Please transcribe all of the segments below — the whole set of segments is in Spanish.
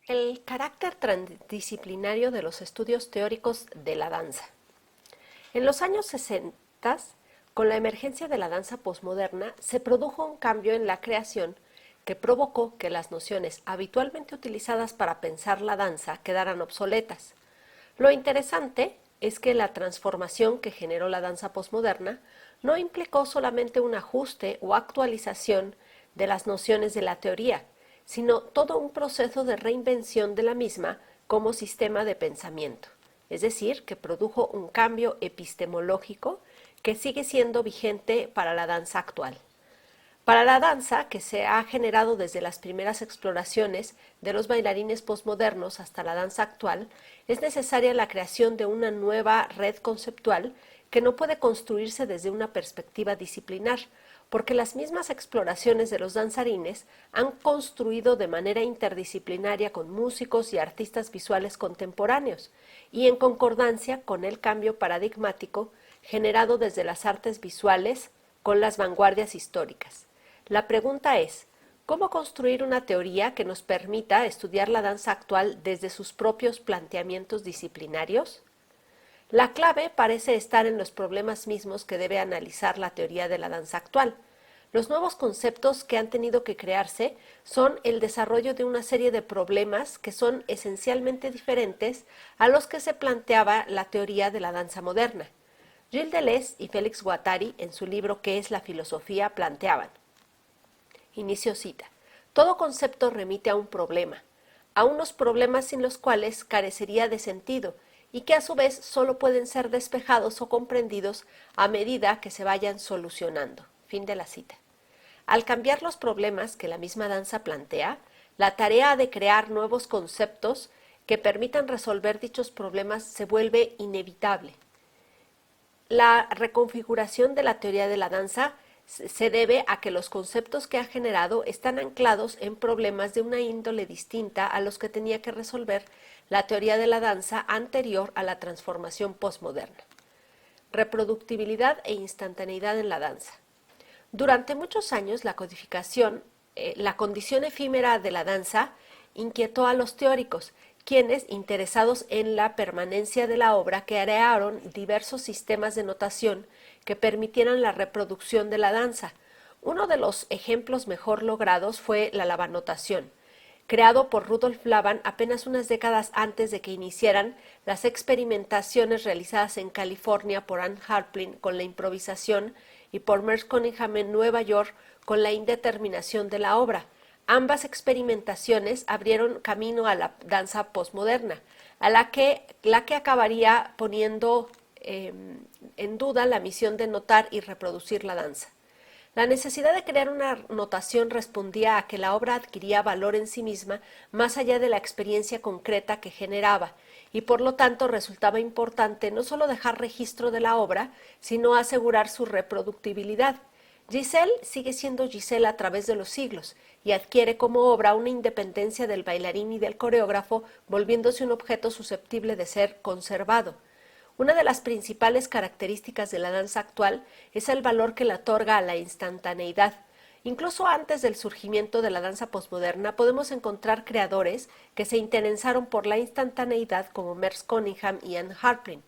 El carácter transdisciplinario de los estudios teóricos de la danza. En los años 60, con la emergencia de la danza posmoderna, se produjo un cambio en la creación que provocó que las nociones habitualmente utilizadas para pensar la danza quedaran obsoletas. Lo interesante es que la transformación que generó la danza posmoderna no implicó solamente un ajuste o actualización de las nociones de la teoría, sino todo un proceso de reinvención de la misma como sistema de pensamiento, es decir, que produjo un cambio epistemológico que sigue siendo vigente para la danza actual. Para la danza, que se ha generado desde las primeras exploraciones de los bailarines posmodernos hasta la danza actual, es necesaria la creación de una nueva red conceptual que no puede construirse desde una perspectiva disciplinar, porque las mismas exploraciones de los danzarines han construido de manera interdisciplinaria con músicos y artistas visuales contemporáneos, y en concordancia con el cambio paradigmático generado desde las artes visuales con las vanguardias históricas. La pregunta es, ¿cómo construir una teoría que nos permita estudiar la danza actual desde sus propios planteamientos disciplinarios? La clave parece estar en los problemas mismos que debe analizar la teoría de la danza actual. Los nuevos conceptos que han tenido que crearse son el desarrollo de una serie de problemas que son esencialmente diferentes a los que se planteaba la teoría de la danza moderna. Gilles Deleuze y Félix Guattari, en su libro ¿Qué es la filosofía?, planteaban. Inicio cita. Todo concepto remite a un problema, a unos problemas sin los cuales carecería de sentido y que a su vez solo pueden ser despejados o comprendidos a medida que se vayan solucionando. Fin de la cita. Al cambiar los problemas que la misma danza plantea, la tarea de crear nuevos conceptos que permitan resolver dichos problemas se vuelve inevitable. La reconfiguración de la teoría de la danza se debe a que los conceptos que ha generado están anclados en problemas de una índole distinta a los que tenía que resolver la teoría de la danza anterior a la transformación posmoderna. Reproductibilidad e instantaneidad en la danza. Durante muchos años la codificación, la condición efímera de la danza inquietó a los teóricos, quienes, interesados en la permanencia de la obra, crearon diversos sistemas de notación que permitieran la reproducción de la danza. Uno de los ejemplos mejor logrados fue la lavanotación, creado por Rudolf Laban apenas unas décadas antes de que iniciaran las experimentaciones realizadas en California por Ann Harplin con la improvisación y por Merce Cunningham en Nueva York con la indeterminación de la obra. Ambas experimentaciones abrieron camino a la danza posmoderna, a la que acabaría poniendo en duda la misión de notar y reproducir la danza. La necesidad de crear una notación respondía a que la obra adquiría valor en sí misma más allá de la experiencia concreta que generaba, y por lo tanto resultaba importante no solo dejar registro de la obra, sino asegurar su reproductibilidad. Giselle sigue siendo Giselle a través de los siglos y adquiere como obra una independencia del bailarín y del coreógrafo, volviéndose un objeto susceptible de ser conservado. Una de las principales características de la danza actual es el valor que le otorga a la instantaneidad. Incluso antes del surgimiento de la danza posmoderna podemos encontrar creadores que se interesaron por la instantaneidad como Merce Cunningham y Ann Harplin.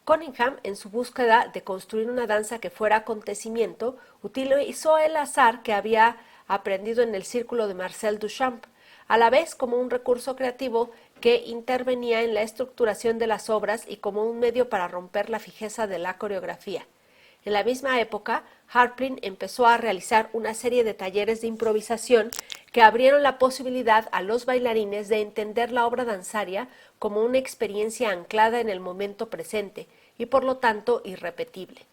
Cunningham, en su búsqueda de construir una danza que fuera acontecimiento, utilizó el azar que había aprendido en el círculo de Marcel Duchamp, a la vez como un recurso creativo que intervenía en la estructuración de las obras y como un medio para romper la fijeza de la coreografía. En la misma época, Harplin empezó a realizar una serie de talleres de improvisación que abrieron la posibilidad a los bailarines de entender la obra danzaria como una experiencia anclada en el momento presente y por lo tanto irrepetible.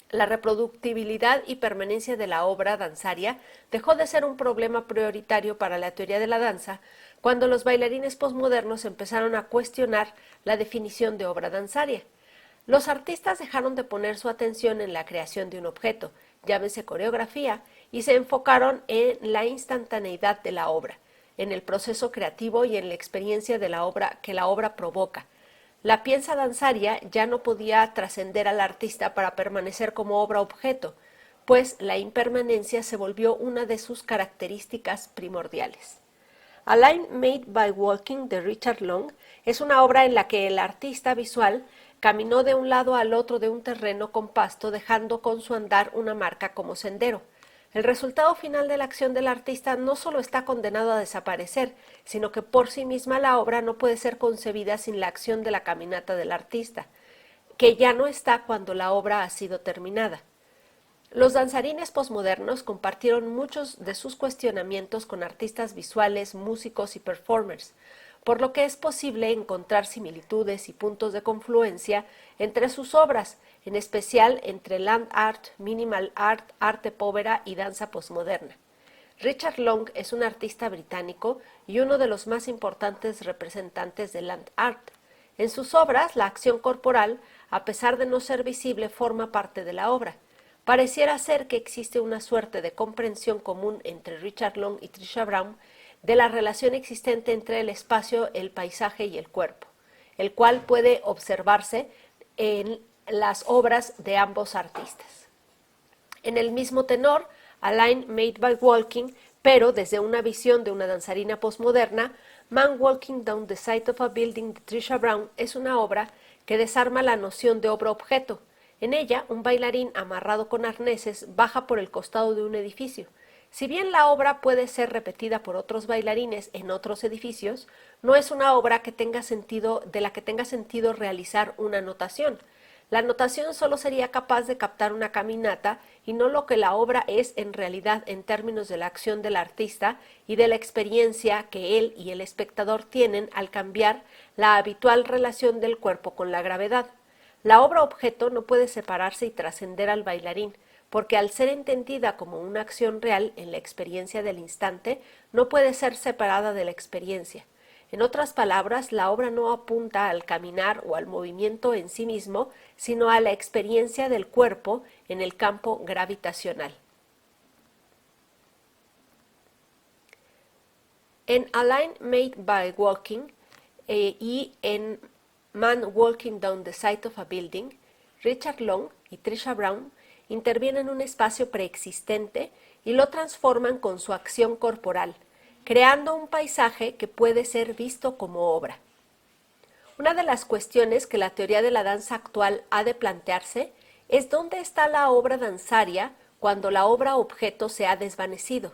La reproductibilidad y permanencia de la obra danzaria dejó de ser un problema prioritario para la teoría de la danza cuando los bailarines posmodernos empezaron a cuestionar la definición de obra danzaria. Los artistas dejaron de poner su atención en la creación de un objeto, llámese coreografía, y se enfocaron en la instantaneidad de la obra, en el proceso creativo y en la experiencia de la obra que la obra provoca. La pieza danzaria ya no podía trascender al artista para permanecer como obra objeto, pues la impermanencia se volvió una de sus características primordiales. A Line Made by Walking de Richard Long es una obra en la que el artista visual caminó de un lado al otro de un terreno con pasto, dejando con su andar una marca como sendero. El resultado final de la acción del artista no solo está condenado a desaparecer, sino que por sí misma la obra no puede ser concebida sin la acción de la caminata del artista, que ya no está cuando la obra ha sido terminada. Los danzarines posmodernos compartieron muchos de sus cuestionamientos con artistas visuales, músicos y performers, por lo que es posible encontrar similitudes y puntos de confluencia entre sus obras, en especial entre land art, minimal art, arte povera y danza posmoderna. Richard Long es un artista británico y uno de los más importantes representantes de land art. En sus obras, la acción corporal, a pesar de no ser visible, forma parte de la obra. Pareciera ser que existe una suerte de comprensión común entre Richard Long y Trisha Brown de la relación existente entre el espacio, el paisaje y el cuerpo, el cual puede observarse en las obras de ambos artistas. En el mismo tenor, A Line Made by Walking, pero desde una visión de una danzarina posmoderna, Man Walking Down the Side of a Building de Trisha Brown es una obra que desarma la noción de obra-objeto. En ella, un bailarín amarrado con arneses baja por el costado de un edificio. Si bien la obra puede ser repetida por otros bailarines en otros edificios, no es una obra que tenga sentido, de la que tenga sentido realizar una notación. La notación solo sería capaz de captar una caminata y no lo que la obra es en realidad en términos de la acción del artista y de la experiencia que él y el espectador tienen al cambiar la habitual relación del cuerpo con la gravedad. La obra objeto no puede separarse y trascender al bailarín, porque al ser entendida como una acción real en la experiencia del instante, no puede ser separada de la experiencia. En otras palabras, la obra no apunta al caminar o al movimiento en sí mismo, sino a la experiencia del cuerpo en el campo gravitacional. En A Line Made by Walking y en Man Walking Down the Side of a Building, Richard Long y Trisha Brown intervienen en un espacio preexistente y lo transforman con su acción corporal, creando un paisaje que puede ser visto como obra. Una de las cuestiones que la teoría de la danza actual ha de plantearse es dónde está la obra danzaria cuando la obra objeto se ha desvanecido.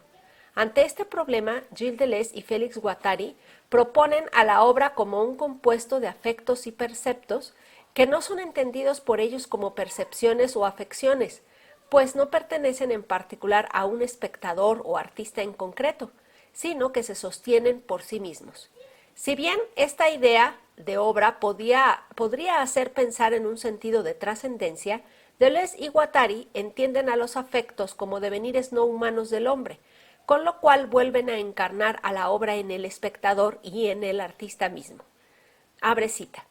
Ante este problema, Gilles Deleuze y Félix Guattari proponen a la obra como un compuesto de afectos y perceptos que no son entendidos por ellos como percepciones o afecciones, pues no pertenecen en particular a un espectador o artista en concreto, sino que se sostienen por sí mismos. Si bien esta idea de obra podría hacer pensar en un sentido de trascendencia, Deleuze y Guattari entienden a los afectos como devenires no humanos del hombre, con lo cual vuelven a encarnar a la obra en el espectador y en el artista mismo. Abre cita.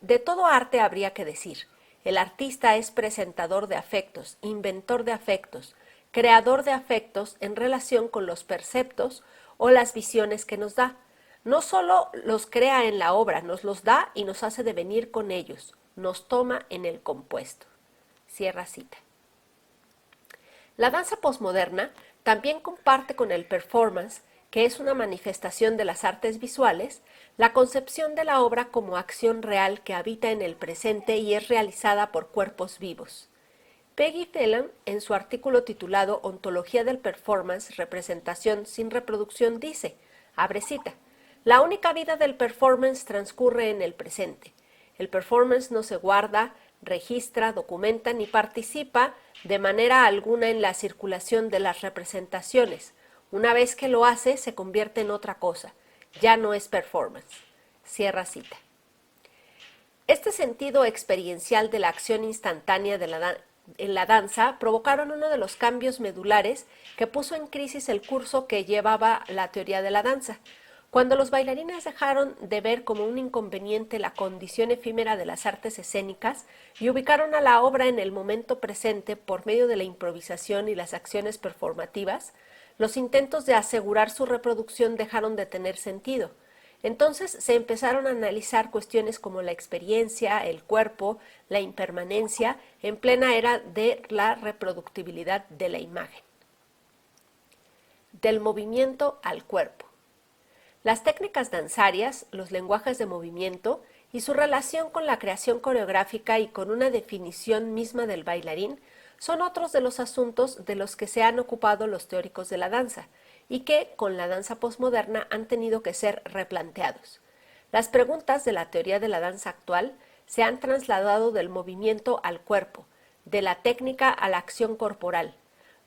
De todo arte habría que decir, el artista es presentador de afectos, inventor de afectos, creador de afectos en relación con los perceptos o las visiones que nos da. No solo los crea en la obra, nos los da y nos hace devenir con ellos, nos toma en el compuesto. Cierra cita. La danza posmoderna también comparte con el performance, que es una manifestación de las artes visuales, la concepción de la obra como acción real que habita en el presente y es realizada por cuerpos vivos. Peggy Phelan, en su artículo titulado Ontología del Performance, representación sin reproducción, dice, abre cita, la única vida del performance transcurre en el presente. El performance no se guarda, registra, documenta ni participa de manera alguna en la circulación de las representaciones. Una vez que lo hace, se convierte en otra cosa. Ya no es performance. Cierra cita. Este sentido experiencial de la acción instantánea en la danza provocaron uno de los cambios medulares que puso en crisis el curso que llevaba la teoría de la danza. Cuando los bailarines dejaron de ver como un inconveniente la condición efímera de las artes escénicas y ubicaron a la obra en el momento presente por medio de la improvisación y las acciones performativas, los intentos de asegurar su reproducción dejaron de tener sentido. Entonces se empezaron a analizar cuestiones como la experiencia, el cuerpo, la impermanencia, en plena era de la reproductibilidad de la imagen. Del movimiento al cuerpo. Las técnicas danzarias, los lenguajes de movimiento y su relación con la creación coreográfica y con una definición misma del bailarín son otros de los asuntos de los que se han ocupado los teóricos de la danza y que, con la danza posmoderna, han tenido que ser replanteados. Las preguntas de la teoría de la danza actual se han trasladado del movimiento al cuerpo, de la técnica a la acción corporal,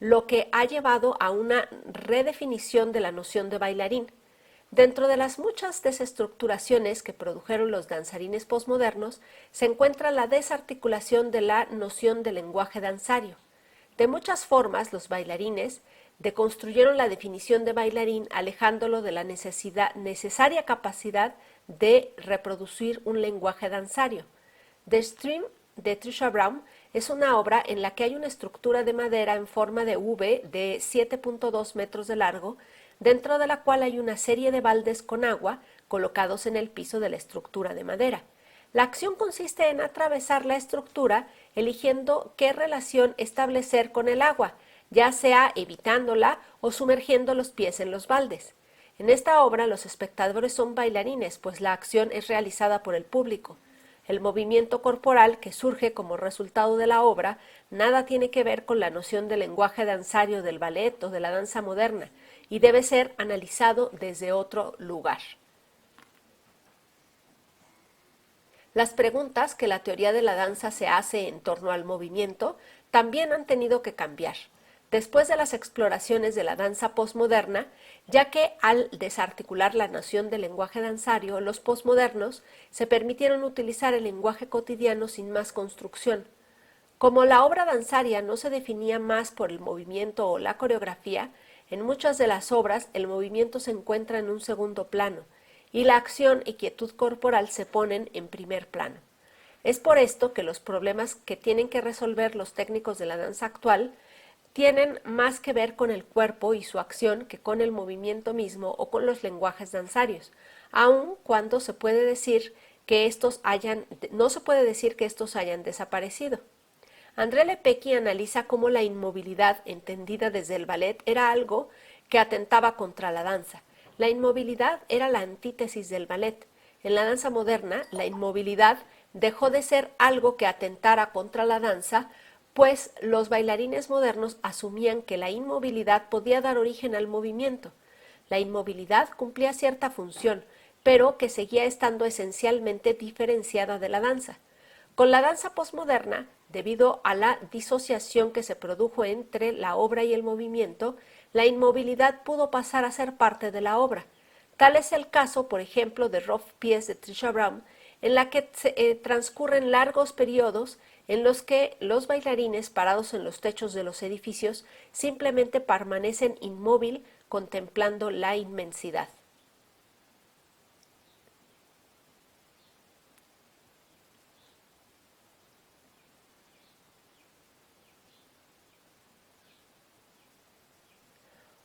lo que ha llevado a una redefinición de la noción de bailarín. Dentro de las muchas desestructuraciones que produjeron los danzarines posmodernos se encuentra la desarticulación de la noción de lenguaje danzario. De muchas formas, los bailarines deconstruyeron la definición de bailarín alejándolo de la necesaria capacidad de reproducir un lenguaje danzario. The Stream de Trisha Brown es una obra en la que hay una estructura de madera en forma de V de 7.2 metros de largo, dentro de la cual hay una serie de baldes con agua colocados en el piso de la estructura de madera. La acción consiste en atravesar la estructura eligiendo qué relación establecer con el agua, ya sea evitándola o sumergiendo los pies en los baldes. En esta obra los espectadores son bailarines, pues la acción es realizada por el público. El movimiento corporal que surge como resultado de la obra nada tiene que ver con la noción del lenguaje danzario del ballet o de la danza moderna y debe ser analizado desde otro lugar. Las preguntas que la teoría de la danza se hace en torno al movimiento también han tenido que cambiar después de las exploraciones de la danza posmoderna, ya que al desarticular la noción del lenguaje danzario, los posmodernos se permitieron utilizar el lenguaje cotidiano sin más construcción. Como la obra danzaria no se definía más por el movimiento o la coreografía, en muchas de las obras el movimiento se encuentra en un segundo plano y la acción y quietud corporal se ponen en primer plano. Es por esto que los problemas que tienen que resolver los técnicos de la danza actual tienen más que ver con el cuerpo y su acción que con el movimiento mismo o con los lenguajes danzarios, aun cuando no se puede decir que estos hayan desaparecido. André Lepecki analiza cómo la inmovilidad, entendida desde el ballet, era algo que atentaba contra la danza. La inmovilidad era la antítesis del ballet. En la danza moderna, la inmovilidad dejó de ser algo que atentara contra la danza, pues los bailarines modernos asumían que la inmovilidad podía dar origen al movimiento. La inmovilidad cumplía cierta función, pero que seguía estando esencialmente diferenciada de la danza. Con la danza posmoderna, debido a la disociación que se produjo entre la obra y el movimiento, la inmovilidad pudo pasar a ser parte de la obra. Tal es el caso, por ejemplo, de Rough Piece de Trisha Brown, en la que transcurren largos periodos en los que los bailarines parados en los techos de los edificios simplemente permanecen inmóvil contemplando la inmensidad.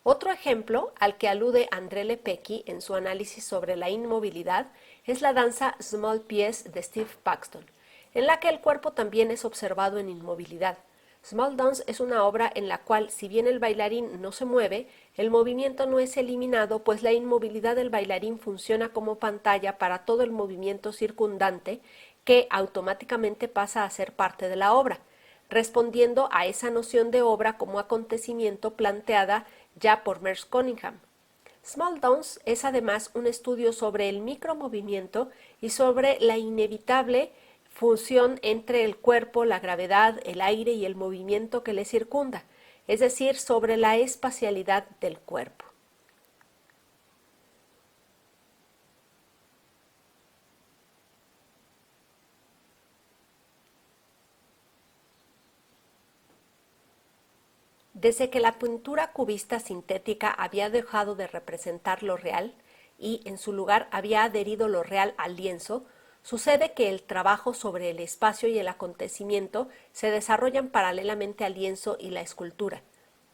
Otro ejemplo al que alude André Lepecki en su análisis sobre la inmovilidad es la danza Small Piece de Steve Paxton, en la que el cuerpo también es observado en inmovilidad. Small Dance es una obra en la cual, si bien el bailarín no se mueve, el movimiento no es eliminado, pues la inmovilidad del bailarín funciona como pantalla para todo el movimiento circundante que automáticamente pasa a ser parte de la obra, respondiendo a esa noción de obra como acontecimiento planteada ya por Merce Cunningham. Small Dance es además un estudio sobre el micromovimiento y sobre la inevitable fusión entre el cuerpo, la gravedad, el aire y el movimiento que le circunda, es decir, sobre la espacialidad del cuerpo. Desde que la pintura cubista sintética había dejado de representar lo real y en su lugar había adherido lo real al lienzo, sucede que el trabajo sobre el espacio y el acontecimiento se desarrollan paralelamente al lienzo y la escultura.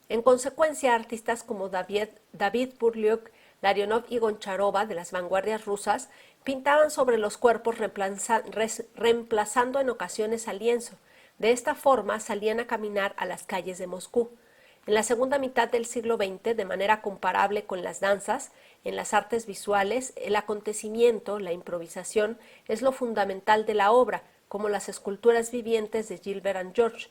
En consecuencia, artistas como David Burliuk, Larionov y Goncharova, de las vanguardias rusas, pintaban sobre los cuerpos reemplazando en ocasiones al lienzo. De esta forma salían a caminar a las calles de Moscú. En la segunda mitad del siglo XX, de manera comparable con las danzas, en las artes visuales, el acontecimiento, la improvisación, es lo fundamental de la obra, como las esculturas vivientes de Gilbert and George.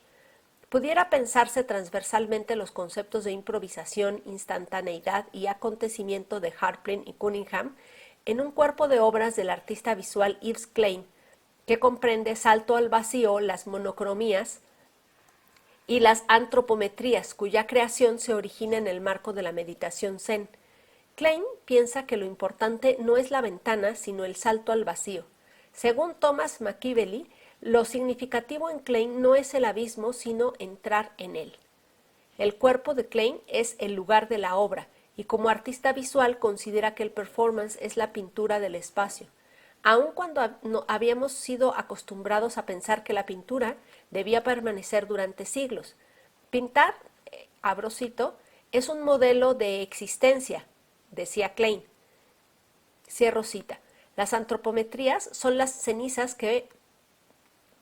Pudiera pensarse transversalmente los conceptos de improvisación, instantaneidad y acontecimiento de Harprin y Cunningham en un cuerpo de obras del artista visual Yves Klein, que comprende salto al vacío, las monocromías y las antropometrías, cuya creación se origina en el marco de la meditación zen. Klein piensa que lo importante no es la ventana, sino el salto al vacío. Según Thomas McEvely, lo significativo en Klein no es el abismo, sino entrar en él. El cuerpo de Klein es el lugar de la obra, y como artista visual considera que el performance es la pintura del espacio. Aun cuando habíamos sido acostumbrados a pensar que la pintura debía permanecer durante siglos. Pintar, abro cito, es un modelo de existencia, decía Klein. Cierro cita. Las antropometrías son las cenizas que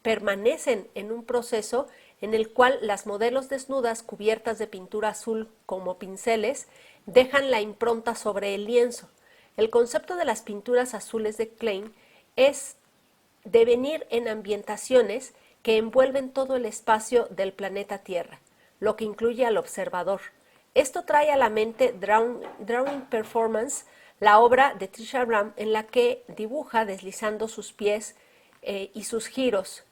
permanecen en un proceso en el cual las modelos desnudas cubiertas de pintura azul como pinceles dejan la impronta sobre el lienzo. El concepto de las pinturas azules de Klein es devenir en ambientaciones que envuelven todo el espacio del planeta Tierra, lo que incluye al observador. Esto trae a la mente Drawing Performance, la obra de Trisha Ram en la que dibuja deslizando sus pies y sus giros,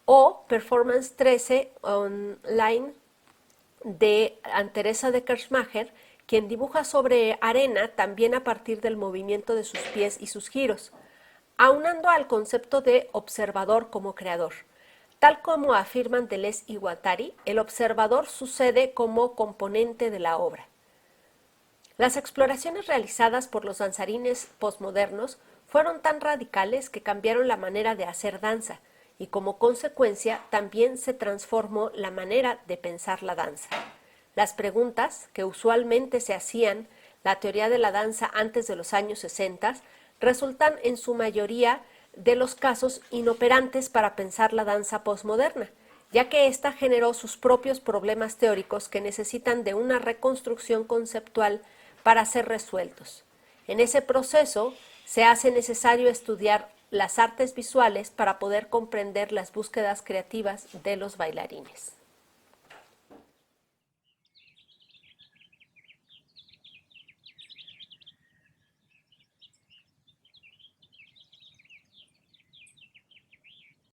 o Performance 13 online de Teresa de Kirchmacher, quien dibuja sobre arena también a partir del movimiento de sus pies y sus giros, aunando al concepto de observador como creador. Tal como afirman Deleuze y Guattari, el observador sucede como componente de la obra. Las exploraciones realizadas por los danzarines posmodernos fueron tan radicales que cambiaron la manera de hacer danza, y como consecuencia también se transformó la manera de pensar la danza. Las preguntas que usualmente se hacían la teoría de la danza antes de los años 60 resultan en su mayoría de los casos inoperantes para pensar la danza posmoderna, ya que ésta generó sus propios problemas teóricos que necesitan de una reconstrucción conceptual para ser resueltos. En ese proceso se hace necesario estudiar las artes visuales para poder comprender las búsquedas creativas de los bailarines.